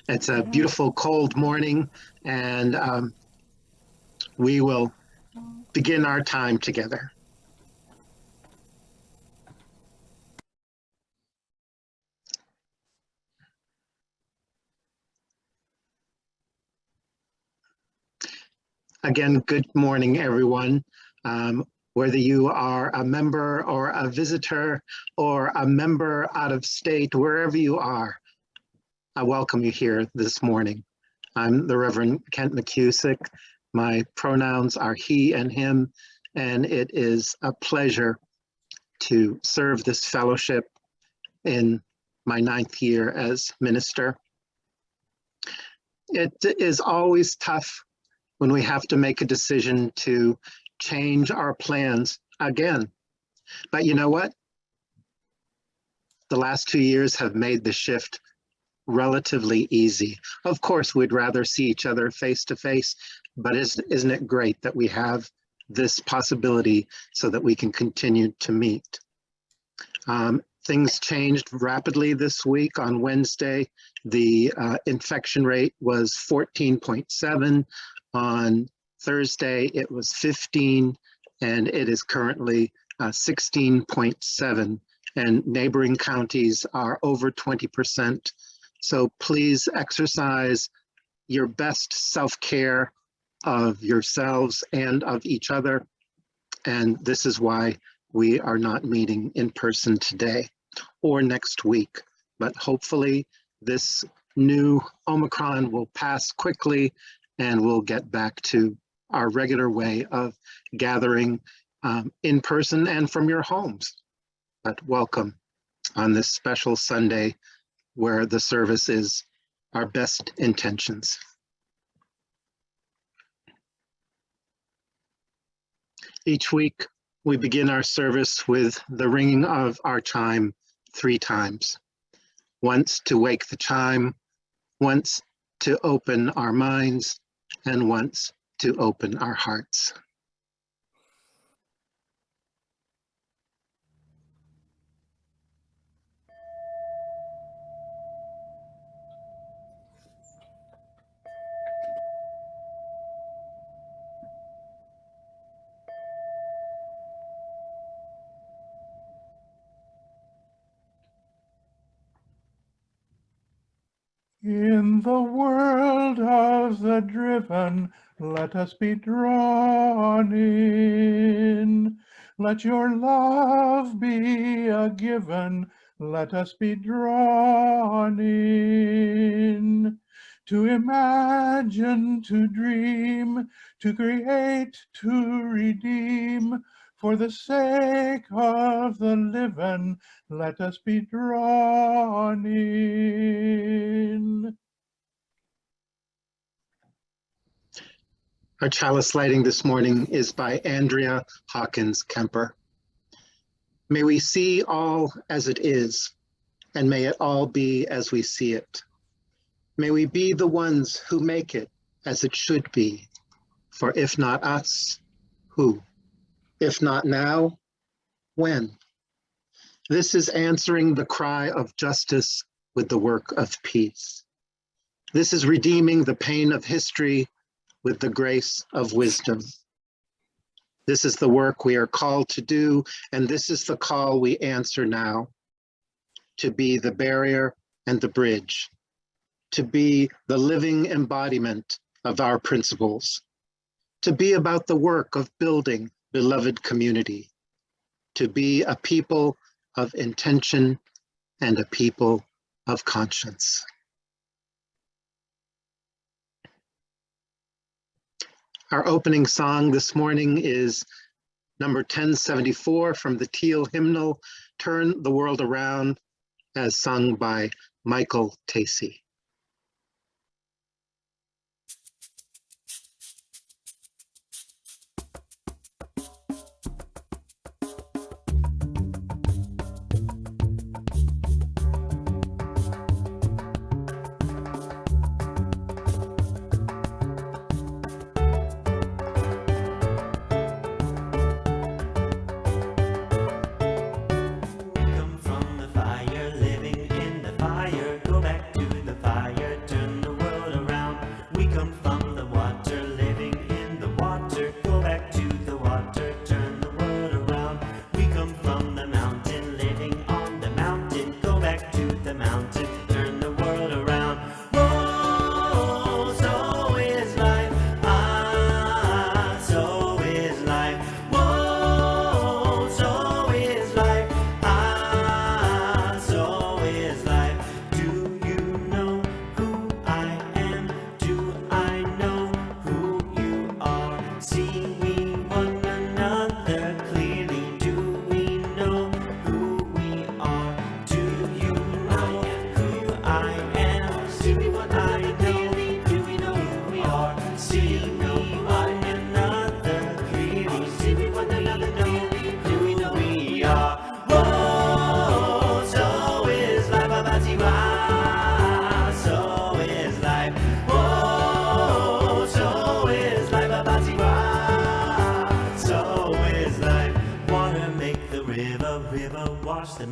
It's a beautiful cold morning, and we will begin our time together. Again, good morning, everyone. Whether you are a member or a visitor or a member out of state, wherever you are, I welcome you here this morning. I'm the Reverend Kent McCusick. My pronouns are he and him, and it is a pleasure to serve this fellowship in my 9th year as minister. It is always tough when we have to make a decision to change our plans again. But you know what? The last 2 years have made the shift relatively easy. Of course, we'd rather see each other face to face, but isn't it great that we have this possibility so that we can continue to meet? Things changed rapidly this week. On Wednesday, the infection rate was 14.7. On Thursday, it was 15, and it is currently 16.7. And neighboring counties are over 20%. So please exercise your best self-care of yourselves and of each other. And this is why we are not meeting in person today or next week. But hopefully this new Omicron will pass quickly and we'll get back to our regular way of gathering in person and from your homes. But welcome on this special Sunday where the service is our best intentions. Each week, we begin our service with the ringing of our chime 3 times. Once to wake the chime, once to open our minds, and once to open our hearts. In the world of the driven, let us be drawn in. Let your love be a given, let us be drawn in. To imagine, to dream, to create, to redeem, for the sake of the living, let us be drawn in. Our chalice lighting this morning is by Andrea Hawkins Kemper. May we see all as it is, and may it all be as we see it. May we be the ones who make it as it should be, for if not us, who? If not now, when? This is answering the cry of justice with the work of peace. This is redeeming the pain of history with the grace of wisdom. This is the work we are called to do, and this is the call we answer now, to be the barrier and the bridge, to be the living embodiment of our principles, to be about the work of building beloved community, to be a people of intention and a people of conscience. Our opening song this morning is number 1074 from the Teal hymnal, Turn the World Around, as sung by Michael Tacey. Come from the fire, living in the fire, go back to the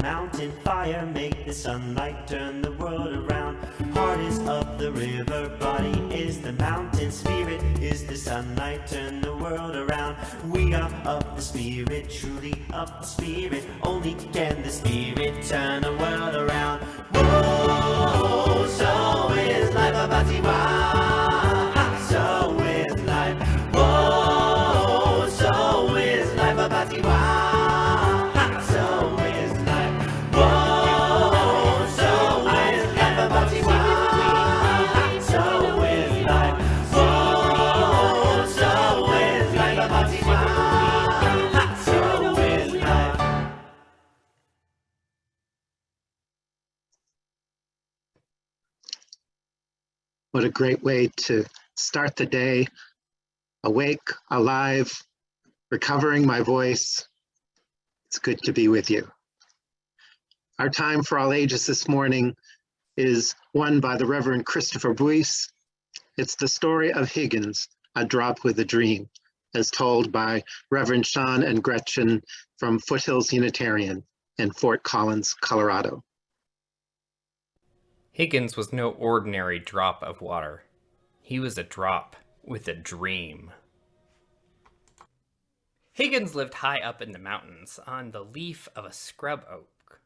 mountain fire, make the sunlight turn the world around. Heart is of the river, body is the mountain, spirit is the sunlight, turn the world around. We are of the spirit, truly of the spirit, only can the spirit turn the world around. Whoa, so is life about to so is life. Whoa, so is life about to so is life. Whoa, so is life about to so is life. Whoa, so is life about to so is life. What a great way to start the day. Awake, alive, recovering my voice. It's good to be with you. Our time for all ages this morning is one by the Reverend Christopher Buice. It's the story of Higgins, A Drop with a Dream, as told by Reverend Sean and Gretchen from Foothills Unitarian in Fort Collins, Colorado. Higgins was no ordinary drop of water. He was a drop with a dream. Higgins lived high up in the mountains on the leaf of a scrub oak.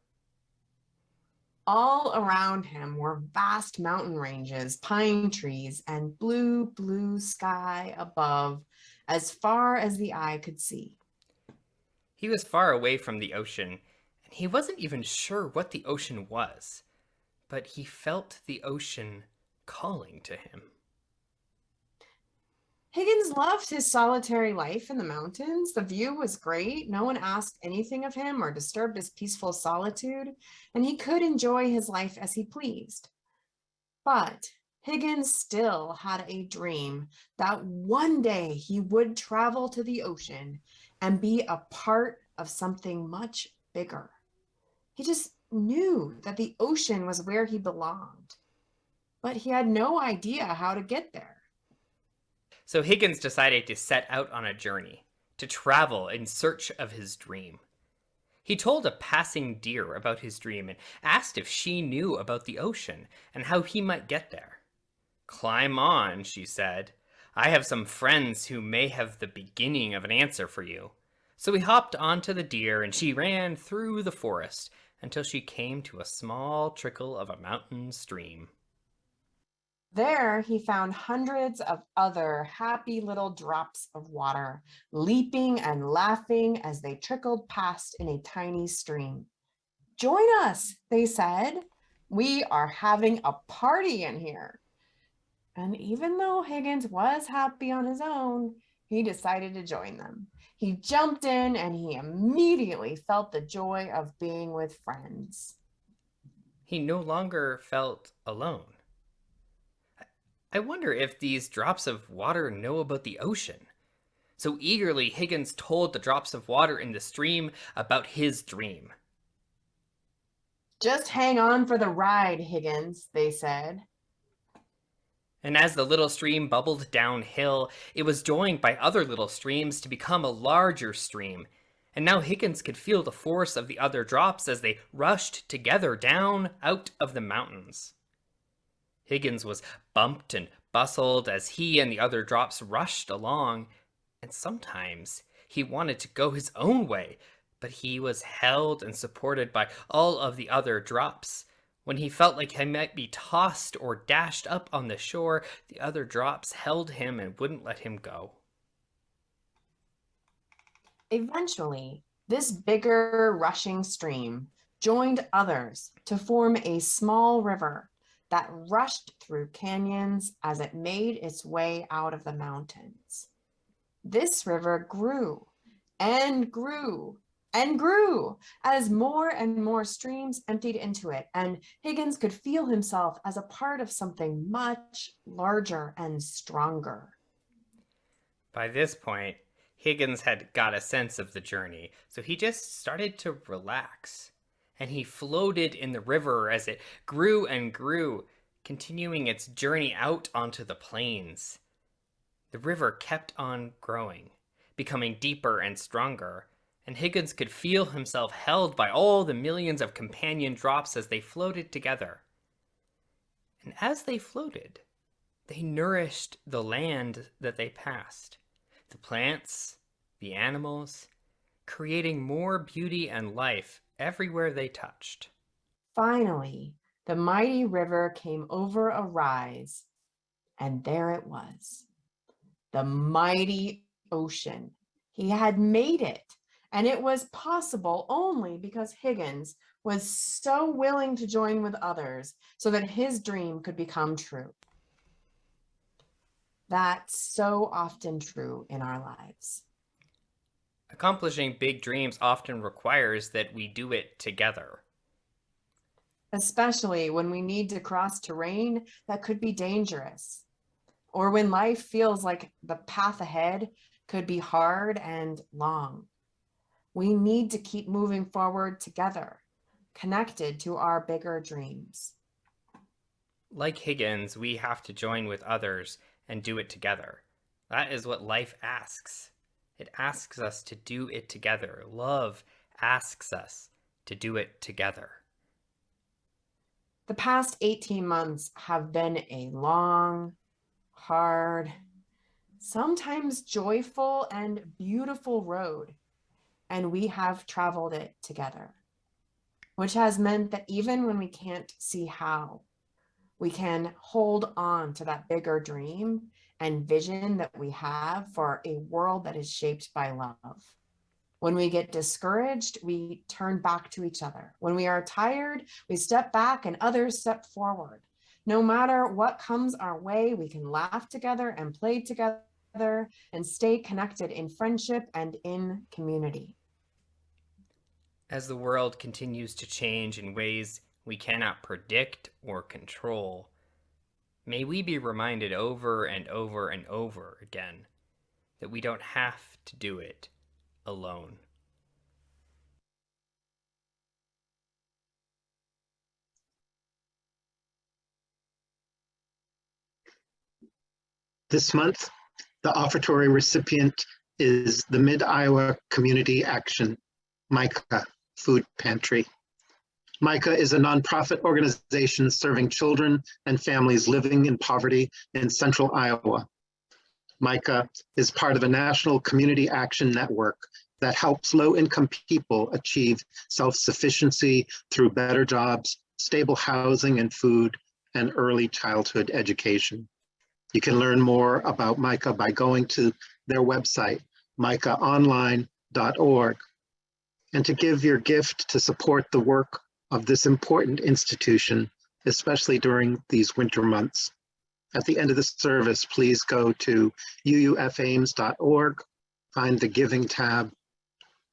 All around him were vast mountain ranges, pine trees, and blue, blue sky above, as far as the eye could see. He was far away from the ocean, and he wasn't even sure what the ocean was, but he felt the ocean calling to him. Higgins loved his solitary life in the mountains. The view was great. No one asked anything of him or disturbed his peaceful solitude, and he could enjoy his life as he pleased. But Higgins still had a dream that one day he would travel to the ocean and be a part of something much bigger. He just knew that the ocean was where he belonged, but he had no idea how to get there. So Higgins decided to set out on a journey, to travel in search of his dream. He told a passing deer about his dream and asked if she knew about the ocean and how he might get there. "Climb on," she said. "I have some friends who may have the beginning of an answer for you." So he hopped onto the deer and she ran through the forest until she came to a small trickle of a mountain stream. There he found hundreds of other happy little drops of water, leaping and laughing as they trickled past in a tiny stream. "Join us," they said. "We are having a party in here." And even though Higgins was happy on his own, he decided to join them. He jumped in and he immediately felt the joy of being with friends. He no longer felt alone. I wonder if these drops of water know about the ocean. So eagerly, Higgins told the drops of water in the stream about his dream. "Just hang on for the ride, Higgins," they said. And as the little stream bubbled downhill, it was joined by other little streams to become a larger stream. And now Higgins could feel the force of the other drops as they rushed together down out of the mountains. Higgins was bumped and bustled as he and the other drops rushed along, and sometimes he wanted to go his own way, but he was held and supported by all of the other drops. When he felt like he might be tossed or dashed up on the shore, the other drops held him and wouldn't let him go. Eventually, this bigger rushing stream joined others to form a small river that rushed through canyons as it made its way out of the mountains. This river grew and grew and grew as more and more streams emptied into it, and Higgins could feel himself as a part of something much larger and stronger. By this point, Higgins had got a sense of the journey, so he just started to relax. And he floated in the river as it grew and grew, continuing its journey out onto the plains. The river kept on growing, becoming deeper and stronger, and Higgins could feel himself held by all the millions of companion drops as they floated together. And as they floated, they nourished the land that they passed, the plants, the animals, creating more beauty and life everywhere they touched. Finally, the mighty river came over a rise, and there it was, the mighty ocean. He had made it, and it was possible only because Higgins was so willing to join with others so that his dream could become true. That's so often true in our lives. Accomplishing big dreams often requires that we do it together. Especially when we need to cross terrain that could be dangerous, or when life feels like the path ahead could be hard and long. We need to keep moving forward together, connected to our bigger dreams. Like Higgins, we have to join with others and do it together. That is what life asks. It asks us to do it together. Love asks us to do it together. The past 18 months have been a long, hard, sometimes joyful and beautiful road, and we have traveled it together, which has meant that even when we can't see how, we can hold on to that bigger dream and vision that we have for a world that is shaped by love. When we get discouraged, we turn back to each other. When we are tired, we step back and others step forward. No matter what comes our way, we can laugh together and play together and stay connected in friendship and in community. As the world continues to change in ways we cannot predict or control, may we be reminded over and over and over again that we don't have to do it alone. This month, the offertory recipient is the Mid-Iowa Community Action, MICA Food Pantry. MICA is a nonprofit organization serving children and families living in poverty in central Iowa. MICA is part of a national community action network that helps low-income people achieve self-sufficiency through better jobs, stable housing and food, and early childhood education. You can learn more about MICA by going to their website, micaonline.org, and to give your gift to support the work of this important institution, especially during these winter months. At the end of the service, please go to uufames.org, find the Giving tab,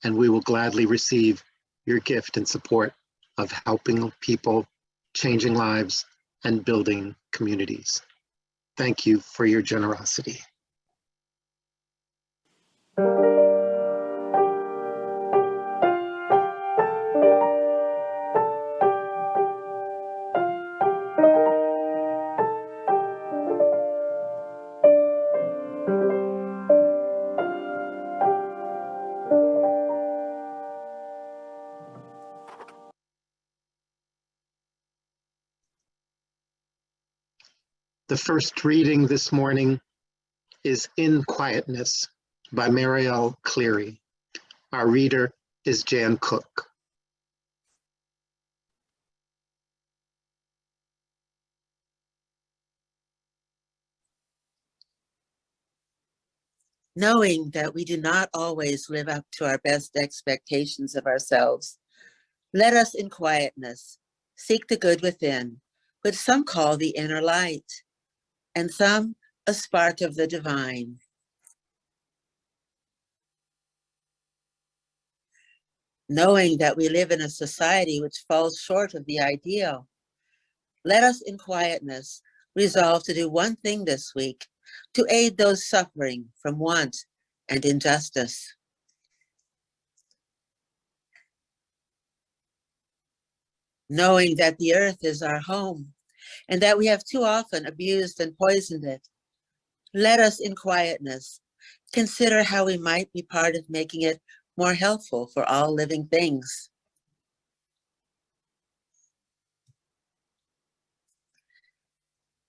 and we will gladly receive your gift in support of helping people, changing lives, and building communities. Thank you for your generosity. The first reading this morning is In Quietness by Marielle Cleary. Our reader is Jan Cook. Knowing that we do not always live up to our best expectations of ourselves, let us in quietness seek the good within, which some call the inner light, and some a spark of the divine. Knowing that we live in a society which falls short of the ideal, let us in quietness resolve to do one thing this week to aid those suffering from want and injustice. Knowing that the earth is our home and that we have too often abused and poisoned it, let us in quietness consider how we might be part of making it more helpful for all living things.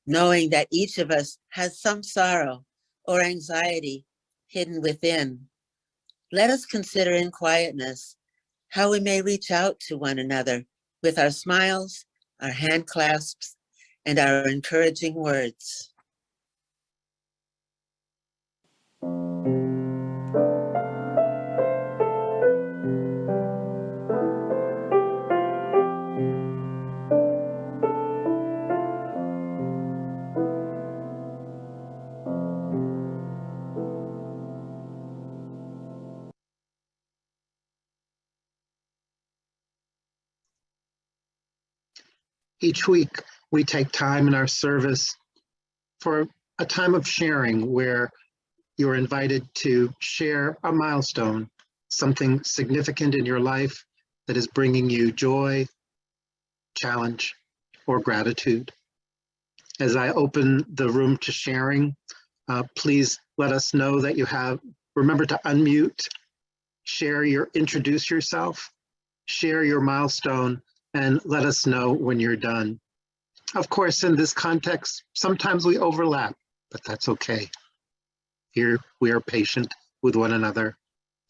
Knowing that each of us has some sorrow or anxiety hidden within, let us consider in quietness how we may reach out to one another with our smiles, our hand clasps, and our encouraging words. Each week, we take time in our service for a time of sharing where you're invited to share a milestone, something significant in your life that is bringing you joy, challenge, or gratitude. As I open the room to sharing, please let us know that you have, remember to unmute, introduce yourself, share your milestone, and let us know when you're done. Of course, in this context, sometimes we overlap, but that's okay. Here we are patient with one another,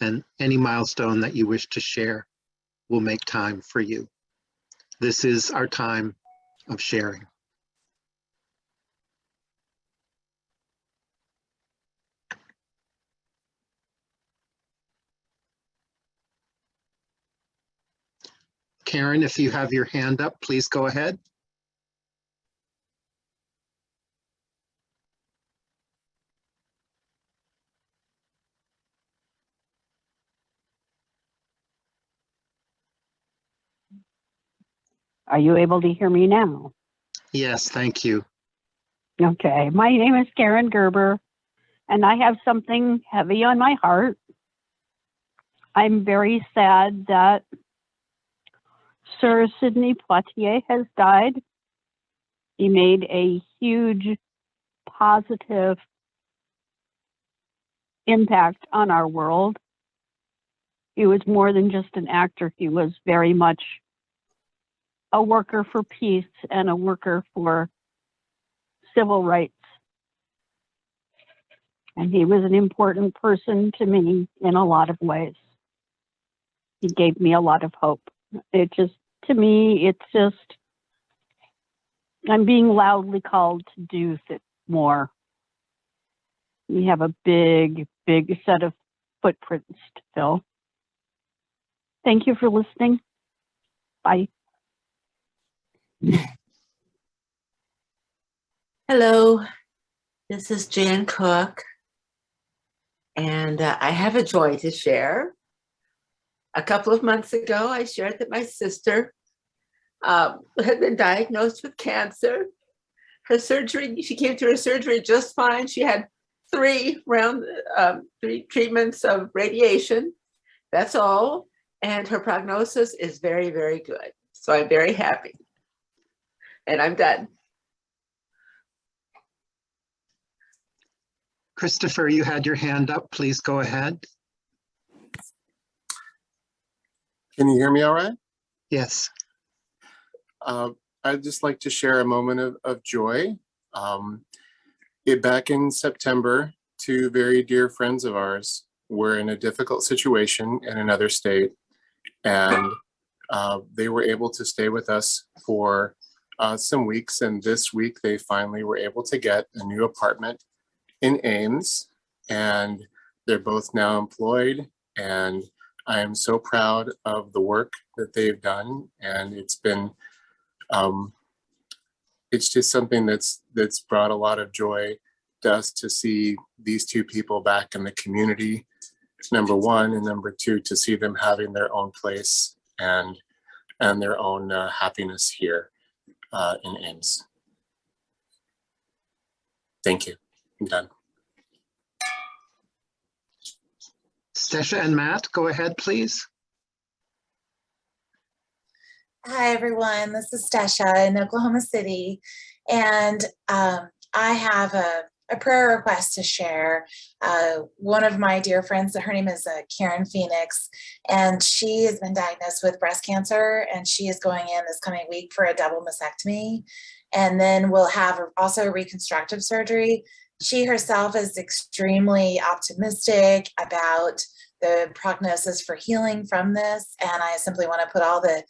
and any milestone that you wish to share will make time for you. This is our time of sharing. Karen, if you have your hand up, please go ahead. Are you able to hear me now? Yes, thank you. Okay, my name is Karen Gerber, and I have something heavy on my heart. I'm very sad that Sir Sidney Poitier has died. He made a huge positive impact on our world. He was more than just an actor. He was very much a worker for peace and a worker for civil rights. And he was an important person to me in a lot of ways. He gave me a lot of hope. To me, I'm being loudly called to do more. We have a big, big set of footprints to fill. Thank you for listening. Bye. Hello, this is Jan Cook, and I have a joy to share. A couple of months ago, I shared that my sister had been diagnosed with cancer. Her surgery, she came through her surgery just fine. She had three treatments of radiation. That's all. And her prognosis is very, very good. So I'm very happy. And I'm done. Christopher, you had your hand up. Please go ahead. Can you hear me all right? Yes. I'd just like to share a moment of joy. Back in September, two very dear friends of ours were in a difficult situation in another state, and they were able to stay with us for some weeks, and this week they finally were able to get a new apartment in Ames, and they're both now employed, and I am so proud of the work that they've done, and it's been it's just something that's brought a lot of joy to us to see these two people back in the community, number one, and number two, to see them having their own place and their own happiness here in Ames. Thank you. I'm done. Stesha and Matt, go ahead, please. Hi, everyone. This is Stasha in Oklahoma City. And I have a a prayer request to share. One of my dear friends, her name is Karen Phoenix, and she has been diagnosed with breast cancer, and she is going in this coming week for a double mastectomy, and then will have also reconstructive surgery. She herself is extremely optimistic about the prognosis for healing from this, and I simply want to put all the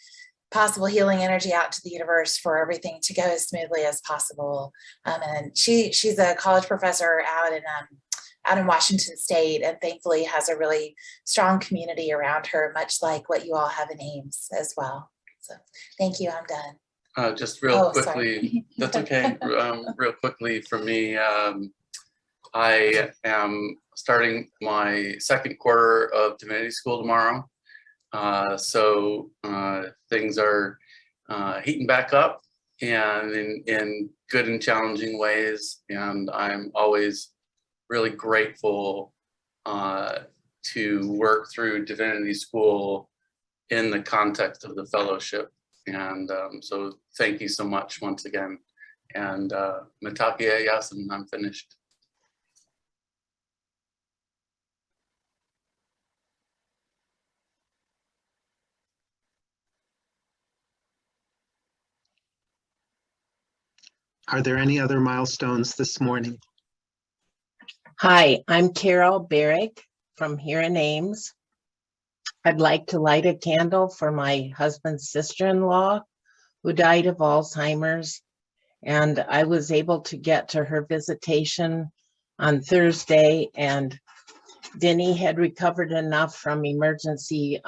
possible healing energy out to the universe for everything to go as smoothly as possible. And she's a college professor out in Washington State, and thankfully has a really strong community around her, much like what you all have in Ames as well. So thank you. I'm done. Just real Oh, quickly, sorry. that's okay. Real quickly for me, I am starting my second quarter of divinity school tomorrow. So things are heating back up, and in good and challenging ways. And I'm always really grateful to work through divinity school in the context of the fellowship. And so thank you so much once again. And Mitakia Yasin, I'm finished. Are there any other milestones this morning? Hi, I'm Carol Barrick from here in Ames. I'd like to light a candle for my husband's sister-in-law who died of Alzheimer's, and I was able to get to her visitation on Thursday, and Denny had recovered enough from emergency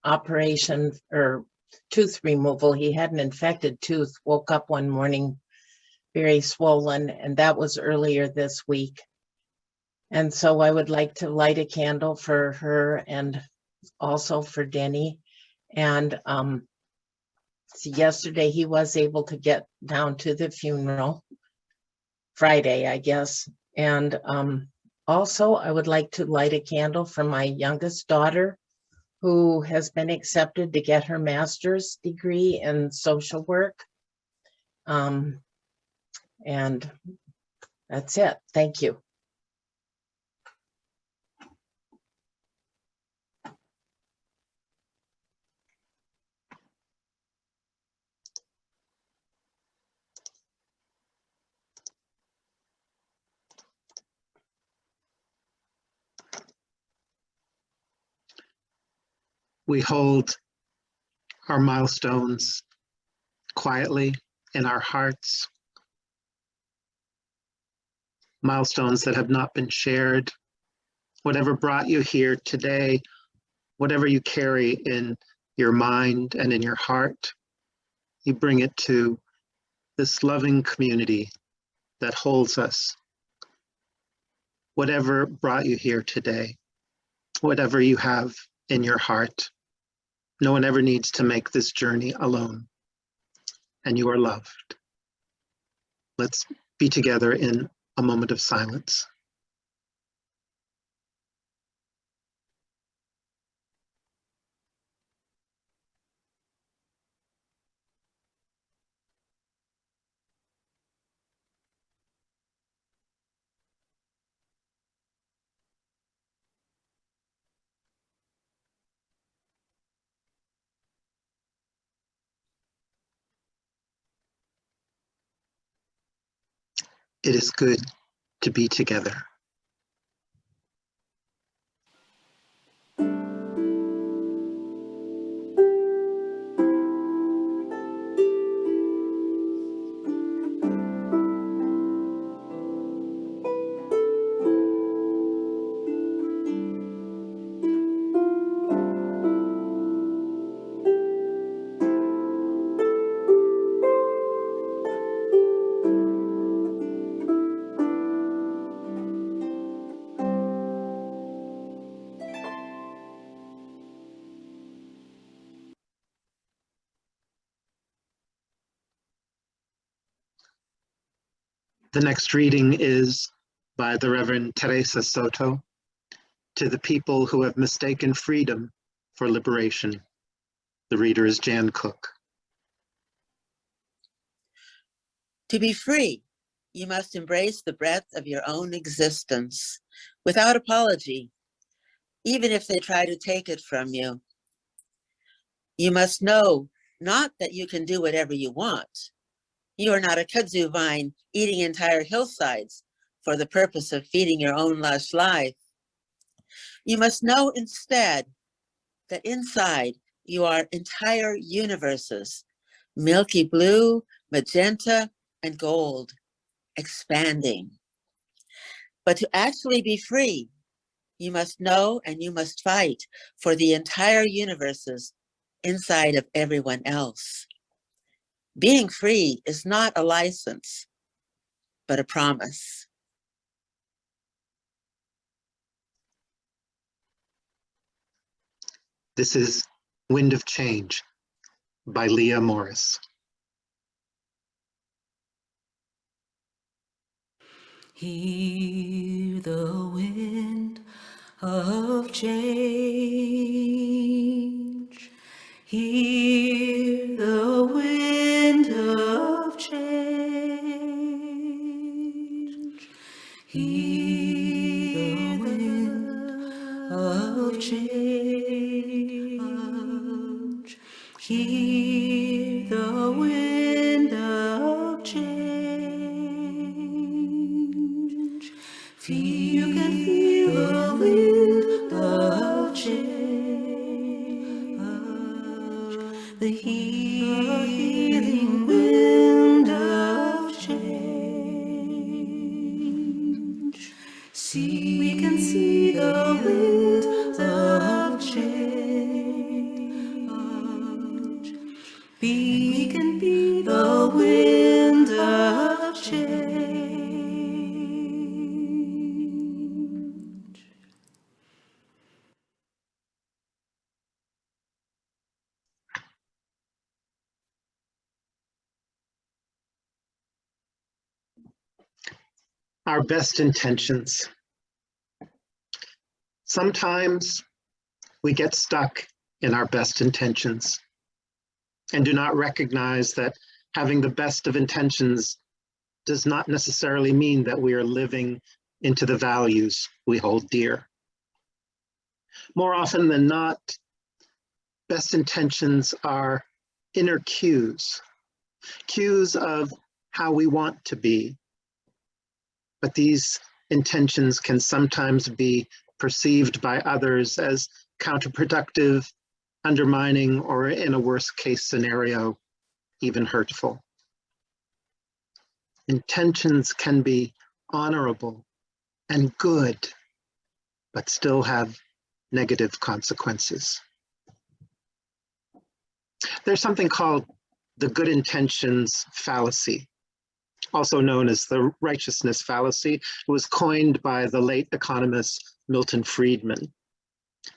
operation or tooth removal. He had an infected tooth, woke up one morning very swollen, and that was earlier this week. And so I would like to light a candle for her and also for Denny. And so yesterday he was able to get down to the funeral, Friday, I guess. And also I would like to light a candle for my youngest daughter, who has been accepted to get her master's degree in social work. And that's it. Thank you. We hold our milestones quietly in our hearts. Milestones that have not been shared. Whatever brought you here today, whatever you carry in your mind and in your heart, you bring it to this loving community that holds us. Whatever brought you here today, whatever you have in your heart, no one ever needs to make this journey alone, and you are loved. Let's be together in a moment of silence. It is good to be together. The next reading is by the Reverend Teresa Soto, To the People Who Have Mistaken Freedom for Liberation. The reader is Jan Cook. To be free, You must embrace the breadth of your own existence without apology, even if they try to take it from you. You must know not that you can do whatever you want. You are not a kudzu vine eating entire hillsides for the purpose of feeding your own lush life. You must know instead that inside you are entire universes, milky blue, magenta, and gold, expanding. But to actually be free, you must know and you must fight for the entire universes inside of everyone else. Being free is not a license, but a promise. This is Wind of Change by Leah Morris. Hear the wind of change. Hear the wind of change. Hear the wind of change. Hear the wind of change. You can feel the wind of change. The healing wind of change. We can see the wind of change. We can be the wind of change. Our best intentions. Sometimes we get stuck in our best intentions and do not recognize that having the best of intentions does not necessarily mean that we are living into the values we hold dear. More often than not, best intentions are inner cues of how we want to be. But these intentions can sometimes be perceived by others as counterproductive, undermining, or in a worst case scenario, even hurtful. Intentions can be honorable and good, but still have negative consequences. There's something called the good intentions fallacy, also known as the righteousness fallacy. It was coined by the late economist Milton Friedman.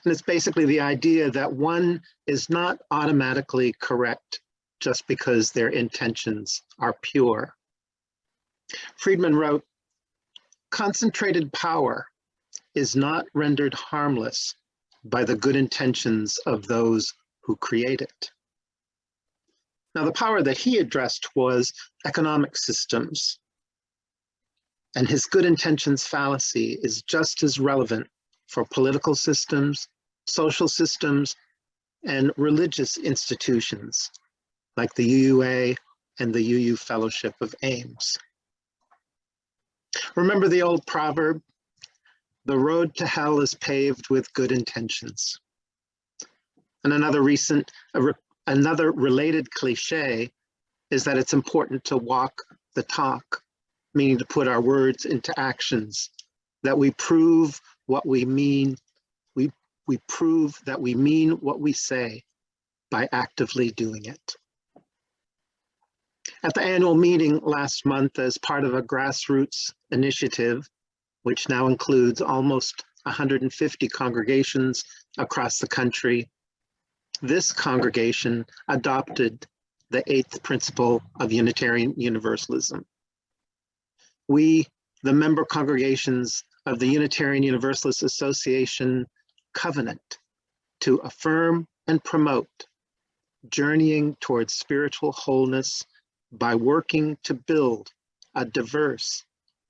And it's basically the idea that one is not automatically correct just because their intentions are pure. Friedman wrote, "Concentrated power is not rendered harmless by the good intentions of those who create it." Now, the power that he addressed was economic systems. And his good intentions fallacy is just as relevant for political systems, social systems, and religious institutions like the UUA and the UU Fellowship of Ames. Remember the old proverb, "The road to hell is paved with good intentions." And another related cliche is that it's important to walk the talk, meaning to put our words into actions, that we prove what we mean. We prove that we mean what we say by actively doing it. At the annual meeting last month, as part of a grassroots initiative, which now includes almost 150 congregations across the country, this congregation adopted the 8th principle of Unitarian Universalism. We, the member congregations of the Unitarian Universalist Association, covenant to affirm and promote journeying towards spiritual wholeness by working to build a diverse,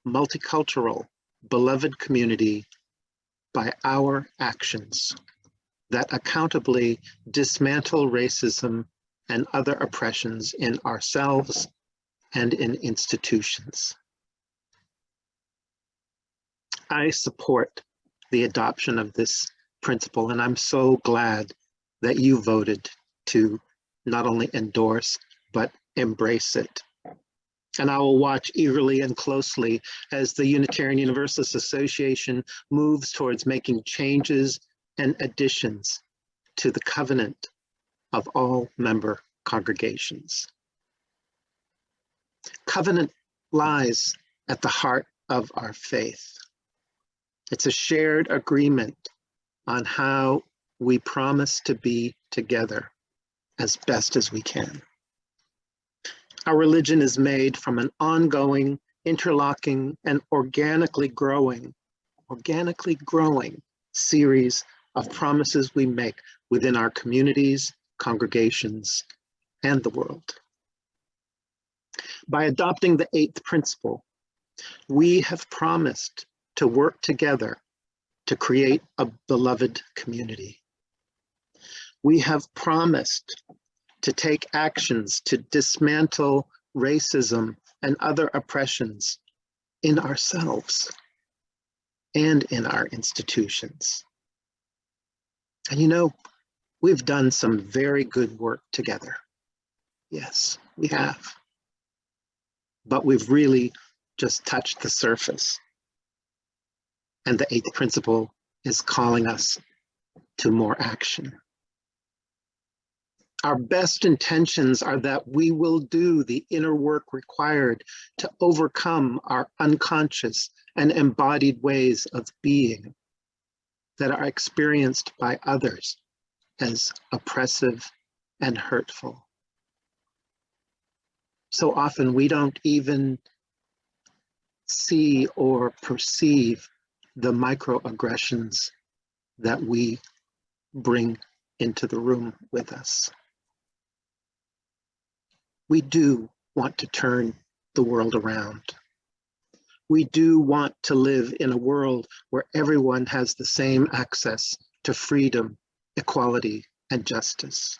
multicultural, beloved community by our actions that accountably dismantle racism and other oppressions in ourselves and in institutions. I support the adoption of this principle, and I'm so glad that you voted to not only endorse, but embrace it. And I will watch eagerly and closely as the Unitarian Universalist Association moves towards making changes and additions to the covenant of all member congregations. Covenant lies at the heart of our faith. It's a shared agreement on how we promise to be together as best as we can. Our religion is made from an ongoing, interlocking, and organically growing series of promises we make within our communities, congregations, and the world. By adopting the 8th principle, we have promised to work together to create a beloved community. We have promised to take actions to dismantle racism and other oppressions in ourselves and in our institutions. And you know, we've done some very good work together. Yes, we have. But we've really just touched the surface. And the 8th principle is calling us to more action. Our best intentions are that we will do the inner work required to overcome our unconscious and embodied ways of being that are experienced by others as oppressive and hurtful. So often we don't even see or perceive the microaggressions that we bring into the room with us. We do want to turn the world around. We do want to live in a world where everyone has the same access to freedom, equality, and justice.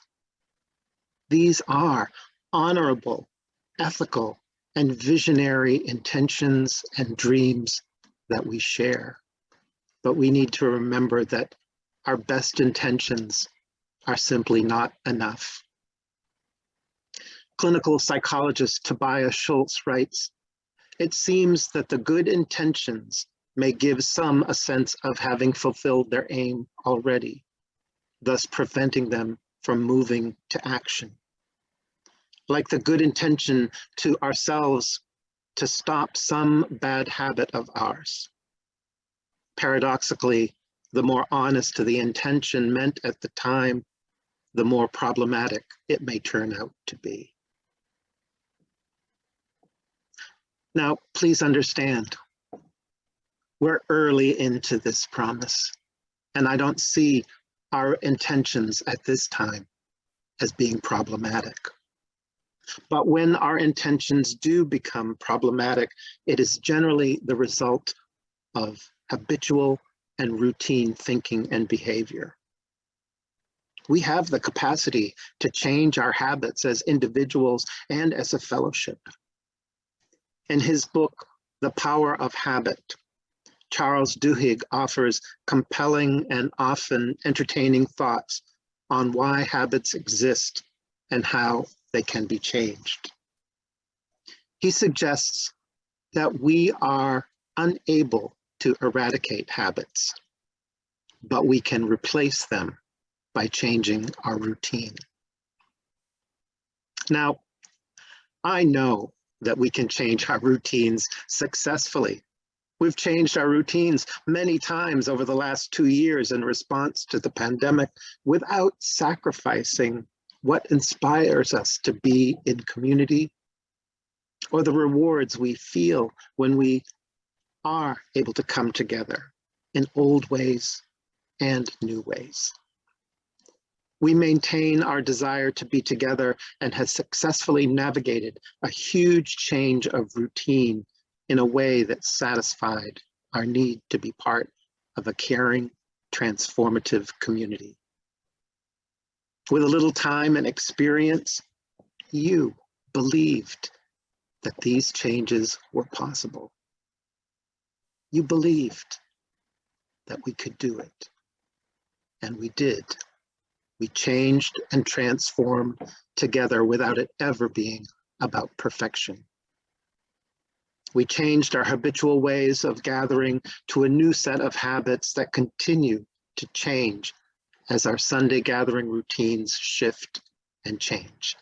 These are honorable, ethical, and visionary intentions and dreams that we share. But we need to remember that our best intentions are simply not enough. Clinical psychologist Tobias Schultz writes, "It seems that the good intentions may give some a sense of having fulfilled their aim already, thus preventing them from moving to action. Like the good intention to ourselves to stop some bad habit of ours. Paradoxically, the more honest the intention meant at the time, the more problematic it may turn out to be." Now, please understand, we're early into this promise, and I don't see our intentions at this time as being problematic. But when our intentions do become problematic, it is generally the result of habitual and routine thinking and behavior. We have the capacity to change our habits as individuals and as a fellowship. In his book, The Power of Habit, Charles Duhigg offers compelling and often entertaining thoughts on why habits exist and how they can be changed. He suggests that we are unable to eradicate habits, but we can replace them by changing our routine. Now, I know that we can change our routines successfully. We've changed our routines many times over the last 2 years in response to the pandemic without sacrificing what inspires us to be in community or the rewards we feel when we are able to come together in old ways and new ways. We maintain our desire to be together and has successfully navigated a huge change of routine in a way that satisfied our need to be part of a caring, transformative community. With a little time and experience, you believed that these changes were possible. You believed that we could do it. And we did. We changed and transformed together without it ever being about perfection. We changed our habitual ways of gathering to a new set of habits that continue to change as our Sunday gathering routines shift and change.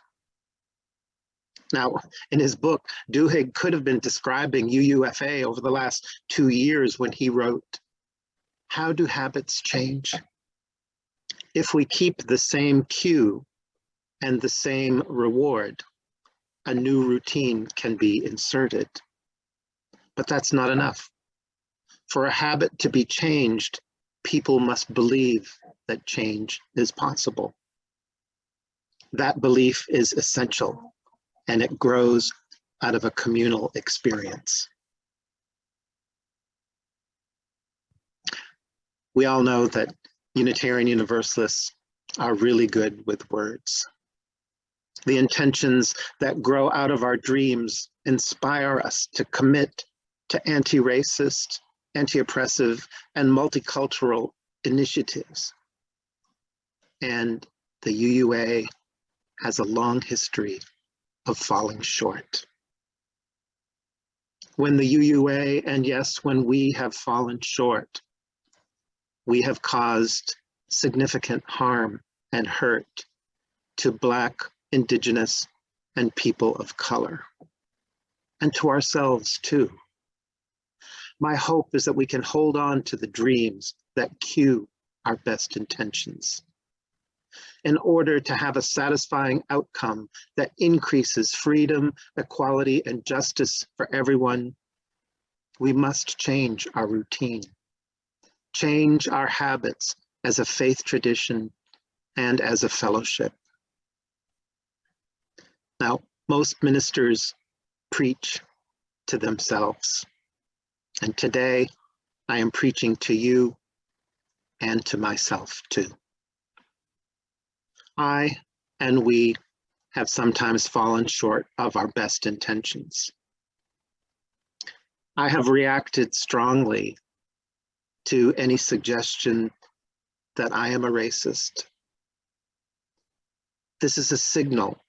Now, in his book, Duhigg could have been describing UUFA over the last 2 years when he wrote, "How do habits change? If we keep the same cue and the same reward, a new routine can be inserted. But that's not enough. For a habit to be changed, people must believe that change is possible. That belief is essential, and it grows out of a communal experience." We all know that Unitarian Universalists are really good with words. The intentions that grow out of our dreams inspire us to commit to anti-racist, anti-oppressive, and multicultural initiatives. And the UUA has a long history of falling short. When the UUA, and yes, when we have fallen short, we have caused significant harm and hurt to Black, Indigenous, and people of color, and to ourselves too. My hope is that we can hold on to the dreams that cue our best intentions. In order to have a satisfying outcome that increases freedom, equality, and justice for everyone, we must change our routine, change our habits as a faith tradition and as a fellowship. Now, most ministers preach to themselves. And today, I am preaching to you and to myself too. I and we have sometimes fallen short of our best intentions. I have reacted strongly to any suggestion that I am a racist. This is a signal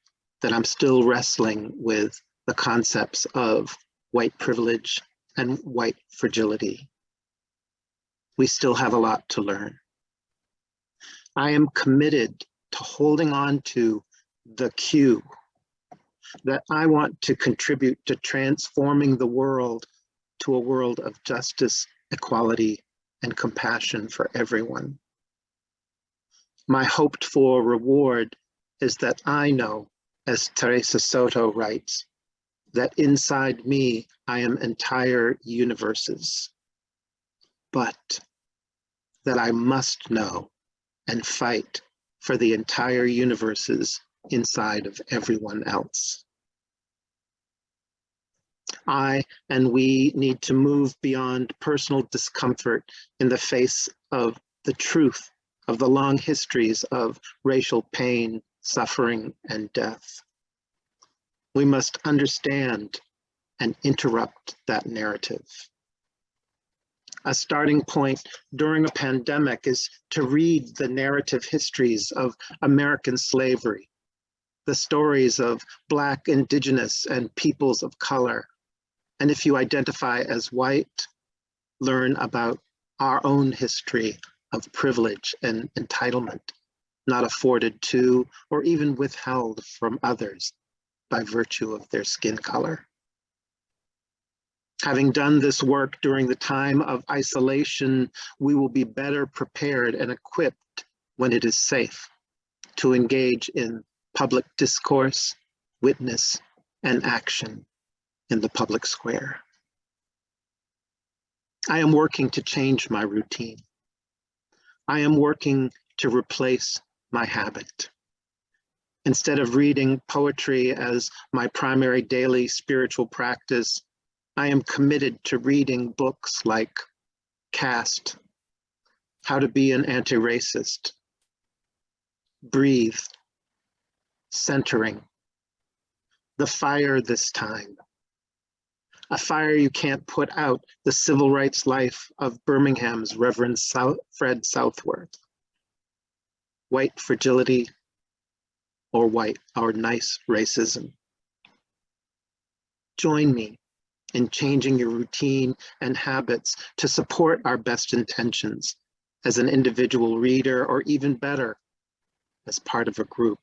that I'm still wrestling with the concepts of white privilege and white fragility. We still have a lot to learn. I am committed to holding on to the cue that I want to contribute to transforming the world to a world of justice, equality, and compassion for everyone. My hoped for reward is that I know, as Teresa Soto writes, that inside me I am entire universes, but that I must know and fight for the entire universes inside of everyone else. I and we need to move beyond personal discomfort in the face of the truth of the long histories of racial pain, suffering, and death. We must understand and interrupt that narrative. A starting point during a pandemic is to read the narrative histories of American slavery, the stories of Black, Indigenous, and peoples of color. And if you identify as white, learn about our own history of privilege and entitlement, not afforded to or even withheld from others by virtue of their skin color. Having done this work during the time of isolation, we will be better prepared and equipped when it is safe to engage in public discourse, witness, and action in the public square. I am working to change my routine. I am working to replace my habit. Instead of reading poetry as my primary daily spiritual practice, I am committed to reading books like Caste, How to Be an Anti-Racist, Breathe, Centering, The Fire This Time, A Fire You Can't Put Out, The Civil Rights Life of Birmingham's Reverend Fred Southworth, White Fragility, or Nice Racism. Join me in changing your routine and habits to support our best intentions as an individual reader, or even better, as part of a group.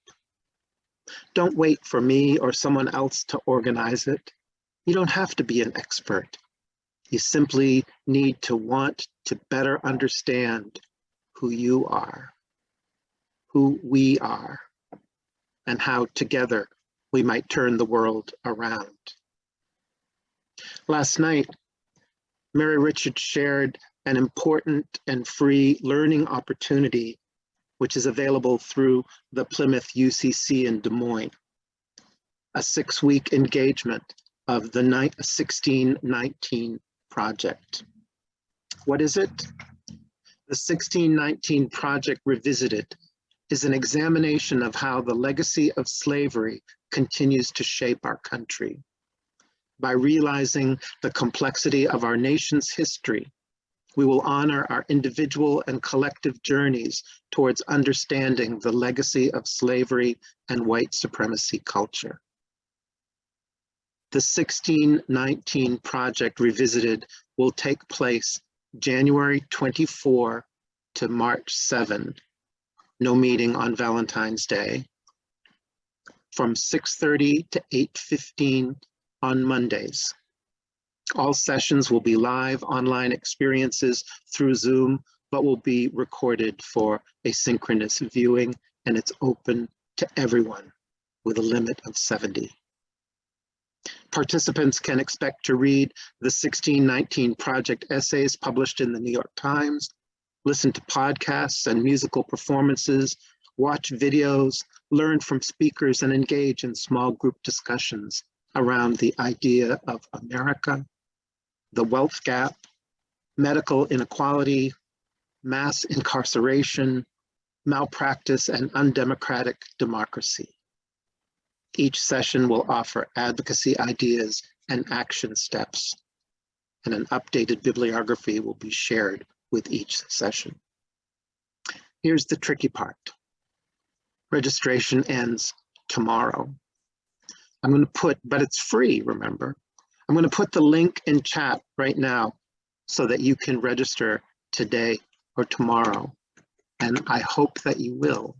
Don't wait for me or someone else to organize it. You don't have to be an expert. You simply need to want to better understand who you are, who we are, and how together we might turn the world around. Last night, Mary Richards shared an important and free learning opportunity, which is available through the Plymouth UCC in Des Moines, a 6-week engagement of the 1619 Project. What is it? The 1619 Project Revisited is an examination of how the legacy of slavery continues to shape our country. By realizing the complexity of our nation's history, we will honor our individual and collective journeys towards understanding the legacy of slavery and white supremacy culture. The 1619 Project Revisited will take place January 24 to March 7, no meeting on Valentine's Day, from 6:30 to 8:15 on Mondays. All sessions will be live online experiences through Zoom, but will be recorded for asynchronous viewing, and it's open to everyone with a limit of 70. Participants can expect to read the 1619 Project essays published in the New York Times, listen to podcasts and musical performances, watch videos, learn from speakers, and engage in small group discussions around the idea of America, the wealth gap, medical inequality, mass incarceration, malpractice, and undemocratic democracy. Each session will offer advocacy ideas and action steps, and an updated bibliography will be shared with each session. Here's the tricky part. Registration ends tomorrow. I'm going to put, but it's free, remember. I'm going to put the link in chat right now so that you can register today or tomorrow, and I hope that you will.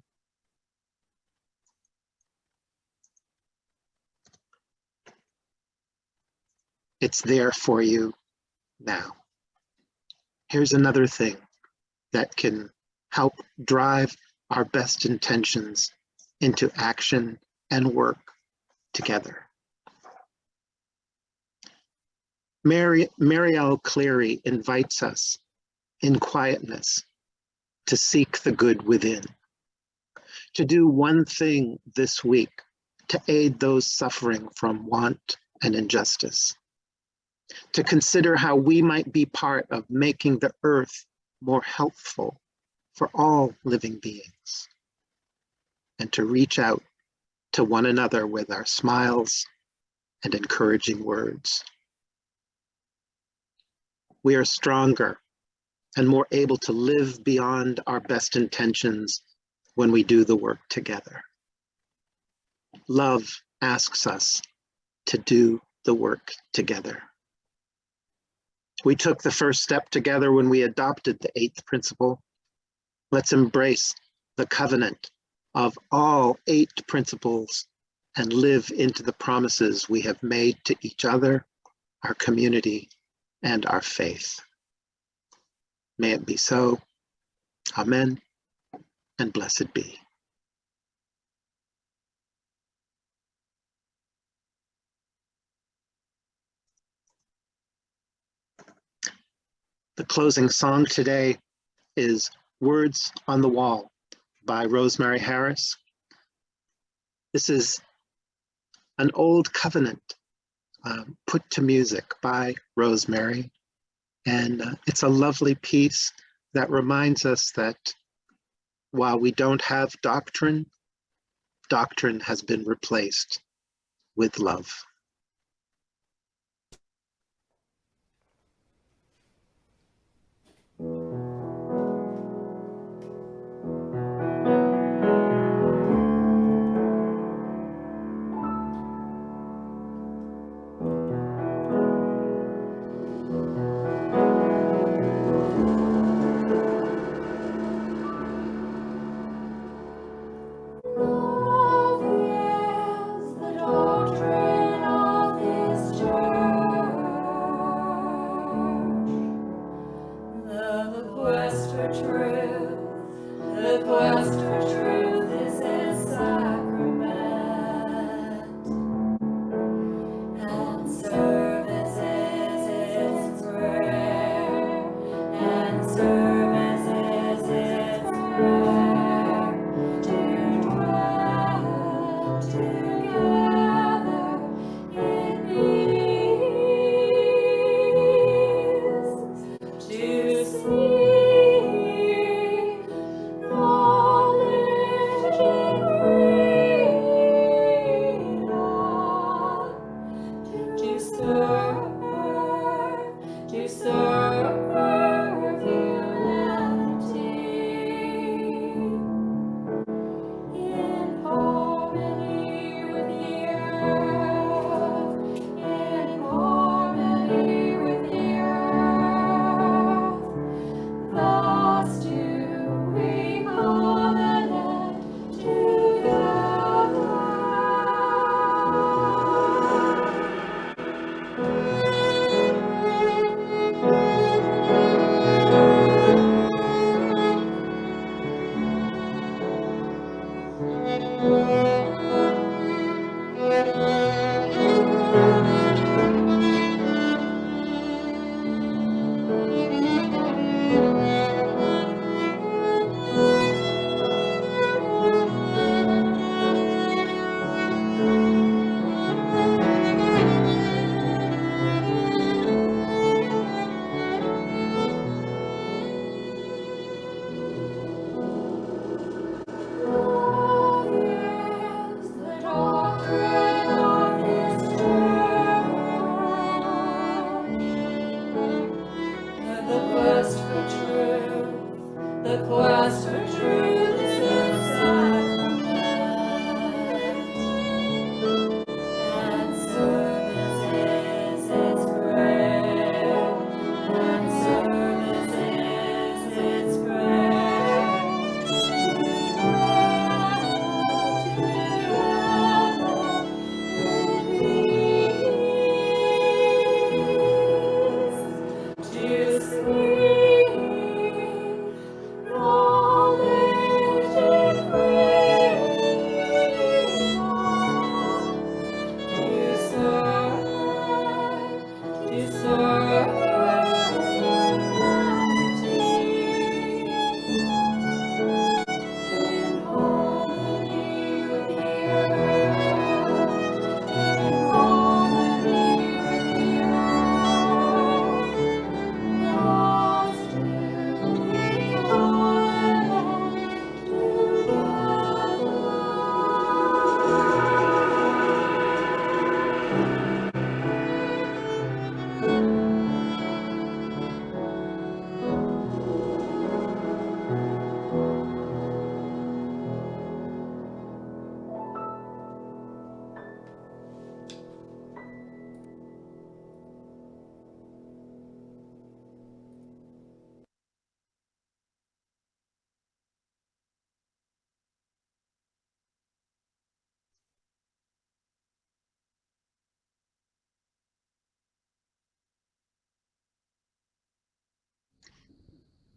It's there for you now. Here's another thing that can help drive our best intentions into action and work together. Marielle Cleary invites us in quietness to seek the good within, to do one thing this week to aid those suffering from want and injustice, to consider how we might be part of making the earth more healthful for all living beings, and to reach out to one another with our smiles and encouraging words. We are stronger and more able to live beyond our best intentions when we do the work together. Love asks us to do the work together. We took the first step together when we adopted the 8th principle. Let's embrace the covenant of all 8 principles and live into the promises we have made to each other, our community, and our faith. May it be so. Amen, and blessed be. The closing song today is Words on the Wall by Rosemary Harris. This is an old covenant put to music by Rosemary. And it's a lovely piece that reminds us that while we don't have doctrine, doctrine has been replaced with love.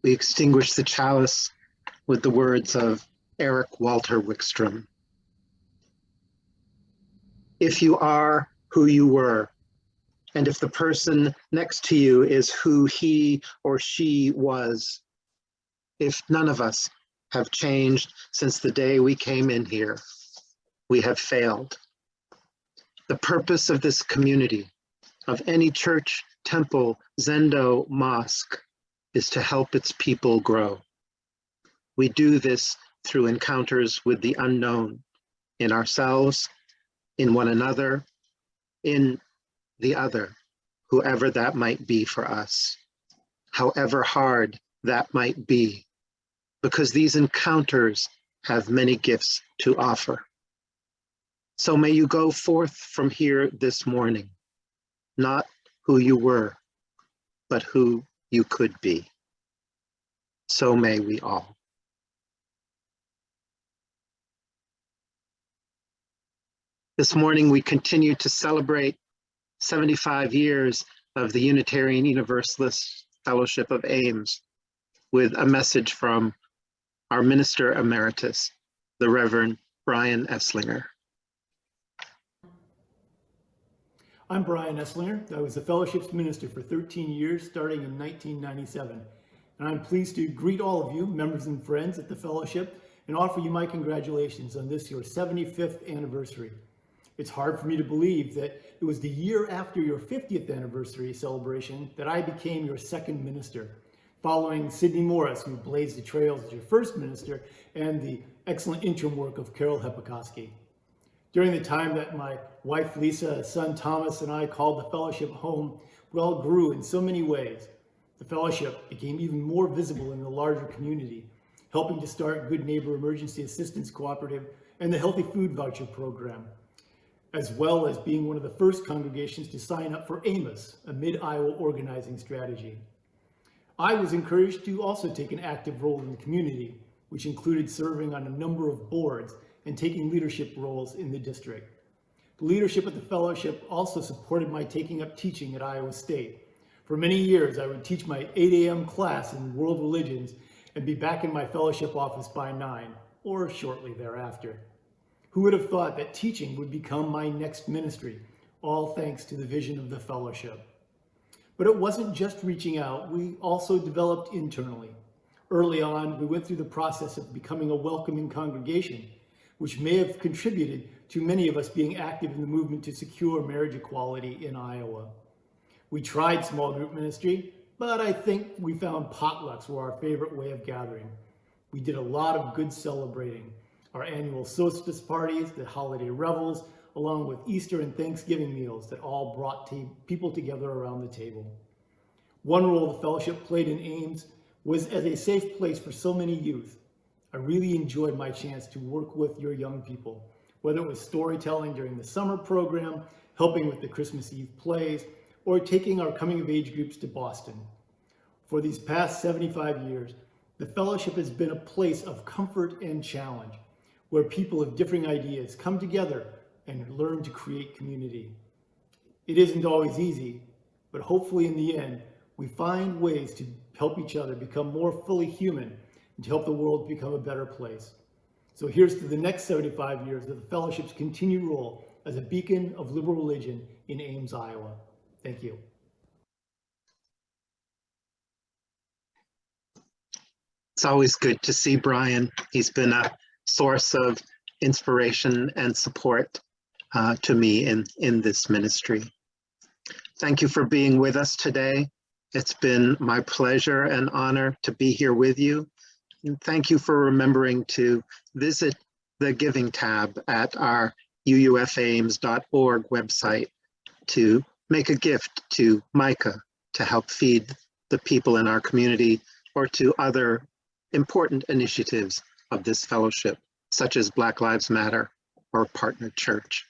We extinguish the chalice with the words of Eric Walter Wickstrom. If you are who you were, and if the person next to you is who he or she was, if none of us have changed since the day we came in here. We have failed. The purpose of this community, of any church, temple, zendo, mosque, is to help its people grow. We do this through encounters with the unknown, in ourselves, in one another, in the other, whoever that might be for us, however hard that might be, because these encounters have many gifts to offer. So may you go forth from here this morning, not who you were, but who you could be. So may we all. This morning, we continue to celebrate 75 years of the Unitarian Universalist Fellowship of Ames with a message from our Minister Emeritus, the Reverend Brian Esslinger. I'm Brian Esslinger. I was the Fellowship's Minister for 13 years, starting in 1997. And I'm pleased to greet all of you, members and friends at the Fellowship, and offer you my congratulations on this, your 75th anniversary. It's hard for me to believe that it was the year after your 50th anniversary celebration that I became your second minister, following Sidney Morris, who blazed the trails as your first minister, and the excellent interim work of Carol Hepikoski. During the time that my wife Lisa, son Thomas, and I called the Fellowship home, we all grew in so many ways. The Fellowship became even more visible in the larger community, helping to start Good Neighbor Emergency Assistance Cooperative and the Healthy Food Voucher Program, as well as being one of the first congregations to sign up for AMOS, a Mid-Iowa organizing strategy. I was encouraged to also take an active role in the community, which included serving on a number of boards and taking leadership roles in the district. The leadership at the Fellowship also supported my taking up teaching at Iowa State. For many years, I would teach my 8 a.m. class in world religions and be back in my Fellowship office by 9, or shortly thereafter. Who would have thought that teaching would become my next ministry, all thanks to the vision of the Fellowship. But it wasn't just reaching out, we also developed internally. Early on, we went through the process of becoming a welcoming congregation, which may have contributed to many of us being active in the movement to secure marriage equality in Iowa. We tried small group ministry, but I think we found potlucks were our favorite way of gathering. We did a lot of good celebrating. Our annual solstice parties, the holiday revels, along with Easter and Thanksgiving meals that all brought people together around the table. One role the Fellowship played in Ames was as a safe place for so many youth. I really enjoyed my chance to work with your young people, whether it was storytelling during the summer program, helping with the Christmas Eve plays, or taking our coming of age groups to Boston. For these past 75 years, the Fellowship has been a place of comfort and challenge, where people of differing ideas come together and learn to create community. It isn't always easy, but hopefully in the end, we find ways to help each other become more fully human and to help the world become a better place. So here's to the next 75 years of the Fellowship's continued role as a beacon of liberal religion in Ames, Iowa. Thank you. It's always good to see Brian. He's been a source of inspiration and support to me in this ministry. Thank you for being with us today. It's been my pleasure and honor to be here with you. And thank you for remembering to visit the Giving tab at our uufames.org website to make a gift to Micah to help feed the people in our community, or to other important initiatives of this fellowship, such as Black Lives Matter or Partner Church.